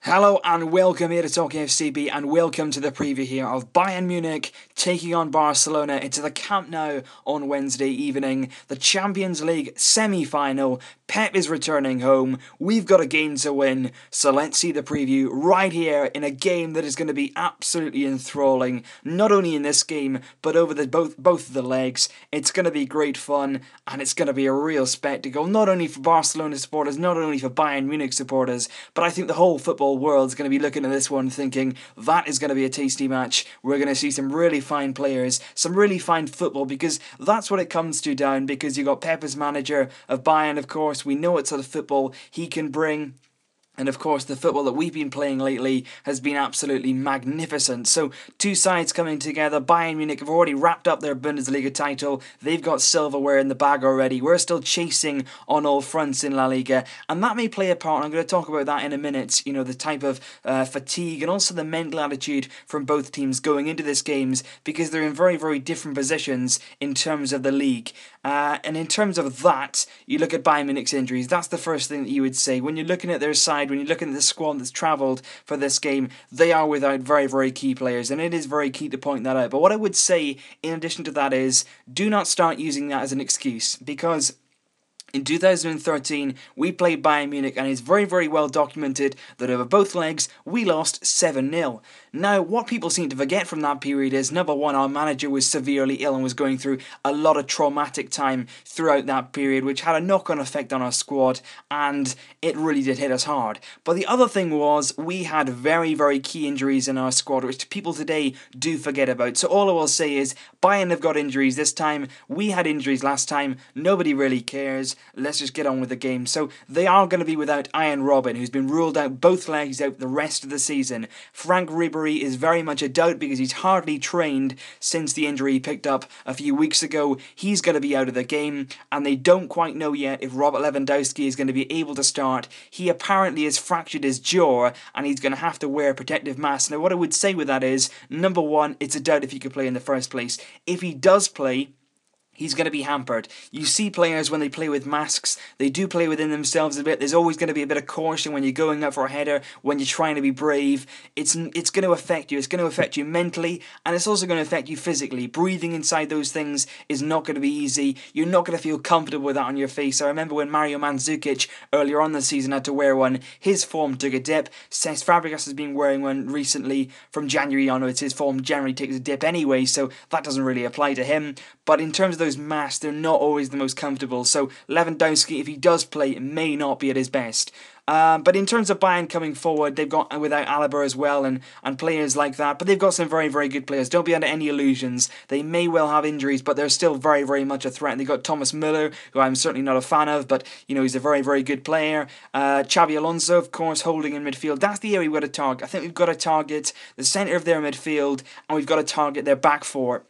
Hello and welcome here to Talk FCB and welcome to the preview here of Bayern Munich taking on Barcelona into the Camp Nou on Wednesday evening. The Champions League semi-final. Pep is returning home. We've got a game to win, so let's see the preview right here in a game that is going to be absolutely enthralling. Not only in this game, but over both of the legs. It's going to be great fun and it's going to be a real spectacle. Not only for Barcelona supporters, not only for Bayern Munich supporters, but I think the whole football world's going to be looking at this one thinking that is going to be a tasty match. We're going to see some really fine players, some really fine football, because that's what it comes to down, because you got Pep as manager of Bayern, of course. We know what sort of football he can bring. And of course, the football that we've been playing lately has been absolutely magnificent. So, two sides coming together. Bayern Munich have already wrapped up their Bundesliga title. They've got silverware in the bag already. We're still chasing on all fronts in La Liga. And that may play a part. I'm going to talk about that in a minute. You know, the type of fatigue and also the mental attitude from both teams going into this games, because they're in very, very different positions in terms of the league. And in terms of that, you look at Bayern Munich's injuries. That's the first thing that you would say. When you're looking at their side, when you're looking at the squad that's travelled for this game, they are without very, very key players, and it is very key to point that out. But what I would say, in addition to that, is do not start using that as an excuse, because in 2013, we played Bayern Munich, and it's very, very well documented that over both legs, we lost 7-0. Now, what people seem to forget from that period is, number one, our manager was severely ill and was going through a lot of traumatic time throughout that period, which had a knock-on effect on our squad, and it really did hit us hard. But the other thing was, we had very, very key injuries in our squad, which people today do forget about. So all I will say is, Bayern have got injuries this time, we had injuries last time, nobody really cares. Let's just get on with the game. So they are going to be without Ian Robin, who's been ruled out both legs out the rest of the season. Frank Ribery is very much a doubt because he's hardly trained since the injury he picked up a few weeks ago. He's going to be out of the game, and they don't quite know yet if Robert Lewandowski is going to be able to start. He apparently has fractured his jaw, and he's going to have to wear a protective mask. Now, what I would say with that is, number one, it's a doubt if he could play in the first place. If he does play, he's going to be hampered. You see players when they play with masks, they do play within themselves a bit. There's always going to be a bit of caution when you're going up for a header, when you're trying to be brave. It's going to affect you. It's going to affect you mentally, and it's also going to affect you physically. Breathing inside those things is not going to be easy. You're not going to feel comfortable with that on your face. I remember when Mario Mandzukic earlier on the season had to wear one, his form took a dip. Cesc Fabregas has been wearing one recently. From January onwards, his form generally takes a dip anyway, so that doesn't really apply to him. But in terms of those masks, they're not always the most comfortable. So Lewandowski, if he does play, may not be at his best. But in terms of Bayern coming forward, they've got without Alaba as well and players like that. But they've got some very, very good players. Don't be under any illusions. They may well have injuries, but they're still very, very much a threat. And they've got Thomas Müller, who I'm certainly not a fan of, but you know, he's a very, very good player. Xabi Alonso, of course, holding in midfield. That's the area we've got to target. I think we've got to target the centre of their midfield, and we've got to target their back four.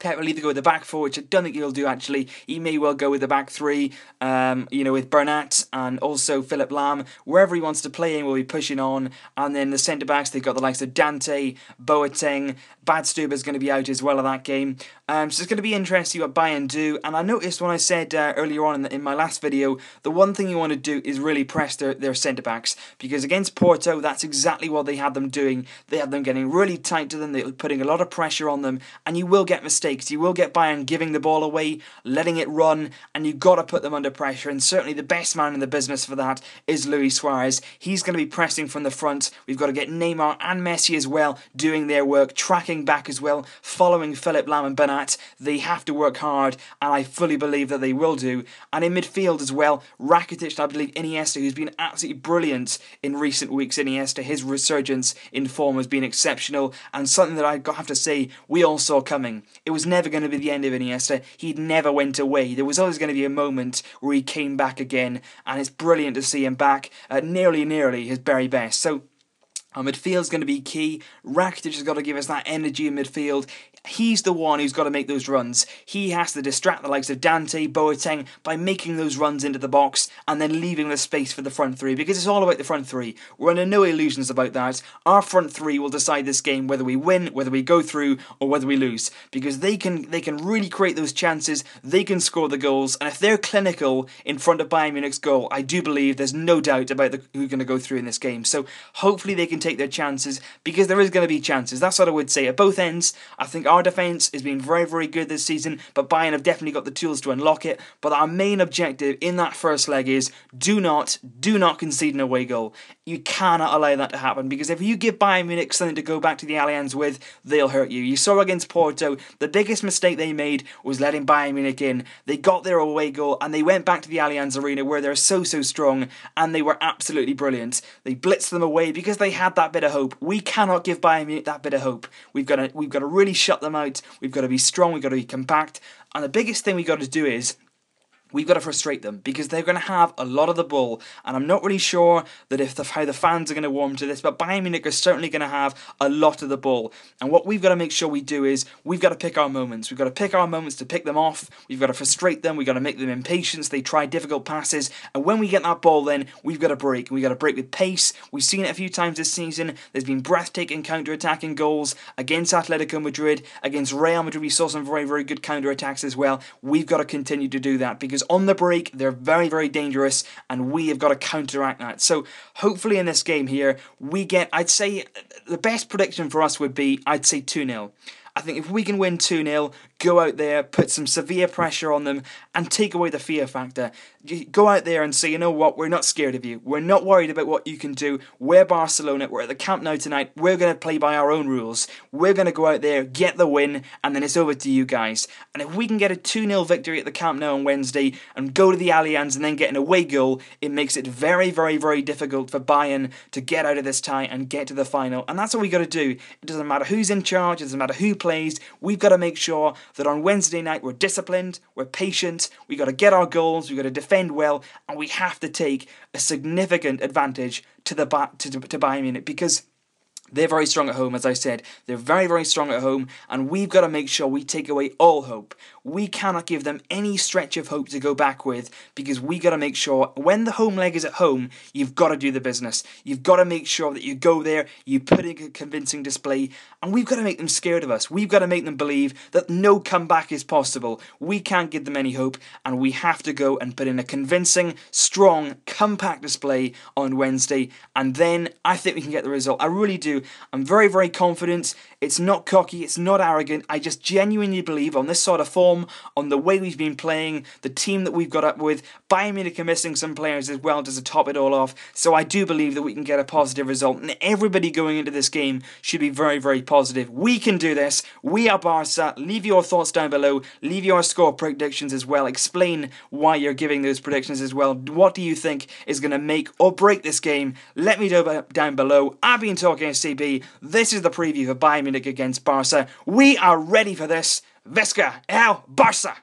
Pep will either go with the back four, which I don't think he'll do actually. He may well go with the back three, with Bernat and also Philip Lahm. Wherever he wants to play in, we'll be pushing on. And then the centre-backs, they've got the likes of Dante, Boateng, Badstuber's going to be out as well of that game. So it's going to be interesting what Bayern do. And I noticed when I said earlier on in my last video, the one thing you want to do is really press their centre-backs. Because against Porto, that's exactly what they had them doing. They had them getting really tight to them. They were putting a lot of pressure on them. And you will get mistakes. You will get Bayern giving the ball away, letting it run, and you've got to put them under pressure. And certainly the best man in the business for that is Luis Suarez. He's going to be pressing from the front. We've got to get Neymar and Messi as well doing their work, tracking back as well, following Philip Lahm and Bernat. They have to work hard, and I fully believe that they will do. And in midfield as well, Rakitic, I believe Iniesta, who's been absolutely brilliant in recent weeks. Iniesta, his resurgence in form has been exceptional, and something that I have to say we all saw coming. It was never going to be the end of Iniesta. He never went away. There was always going to be a moment where he came back again, and it's brilliant to see him back at nearly his very best. So our midfield's going to be key. Rakitic has got to give us that energy in midfield. He's the one who's got to make those runs. He has to distract the likes of Dante, Boateng by making those runs into the box and then leaving the space for the front three, because it's all about the front three. We're under no illusions about that. Our front three will decide this game, whether we win, whether we go through, or whether we lose, because they can really create those chances, they can score the goals, and if they're clinical in front of Bayern Munich's goal, I do believe there's no doubt about who's going to go through in this game. So hopefully they can take their chances, because there is going to be chances. That's what I would say. At both ends, I think our defence has been very, very good this season, but Bayern have definitely got the tools to unlock it. But our main objective in that first leg is do not concede an away goal. You cannot allow that to happen, because if you give Bayern Munich something to go back to the Allianz with, they'll hurt you. You saw against Porto, the biggest mistake they made was letting Bayern Munich in. They got their away goal and they went back to the Allianz Arena where they're so strong, and they were absolutely brilliant. They blitzed them away because they had that bit of hope. We cannot give Bayern Munich that bit of hope. We've got to really shut them out. We've got to be strong. We've got to be compact. And the biggest thing we've got to do is we've got to frustrate them, because they're going to have a lot of the ball, and I'm not really sure that how the fans are going to warm to this, but Bayern Munich are certainly going to have a lot of the ball. And what we've got to make sure we do is we've got to pick our moments. We've got to pick our moments to pick them off. We've got to frustrate them. We've got to make them impatient. They try difficult passes, and when we get that ball, then we've got to break. We've got to break with pace. We've seen it a few times this season. There's been breathtaking counter-attacking goals against Atletico Madrid, against Real Madrid. We saw some very, very good counter-attacks as well. We've got to continue to do that, because on the break, they're very, very dangerous, and we have got to counteract that. So hopefully in this game here, we get, I'd say, the best prediction for us would be, I'd say 2-0. I think if we can win 2-0, go out there, put some severe pressure on them, and take away the fear factor. Go out there and say, you know what, we're not scared of you. We're not worried about what you can do. We're Barcelona. We're at the Camp Nou tonight. We're going to play by our own rules. We're going to go out there, get the win, and then it's over to you guys. And if we can get a 2-0 victory at the Camp Nou on Wednesday and go to the Allianz and then get an away goal, it makes it very, very, very difficult for Bayern to get out of this tie and get to the final. And that's what we got to do. It doesn't matter who's in charge. It doesn't matter who plays. We've got to make sure that on Wednesday night we're disciplined, we're patient, we've got to get our goals, we've got to defend well, and we have to take a significant advantage to Bayern Munich, because they're very strong at home, as I said. They're very, very strong at home, and we've got to make sure we take away all hope. We cannot give them any stretch of hope to go back with, because we got to make sure when the home leg is at home, you've got to do the business. You've got to make sure that you go there, you put in a convincing display, and we've got to make them scared of us. We've got to make them believe that no comeback is possible. We can't give them any hope, and we have to go and put in a convincing, strong, compact display on Wednesday, and then I think we can get the result. I really do. I'm very, very confident. It's not cocky, it's not arrogant. I just genuinely believe on this sort of form, on the way we've been playing, the team that we've got up with. Bayern Munich are missing some players as well to top it all off. So I do believe that we can get a positive result. And everybody going into this game should be very, very positive. We can do this. We are Barca. Leave your thoughts down below. Leave your score predictions as well. Explain why you're giving those predictions as well. What do you think is going to make or break this game? Let me know down below. I've been talking SCB. This is the preview for Bayern Munich against Barca. We are ready for this. Visca el Barca!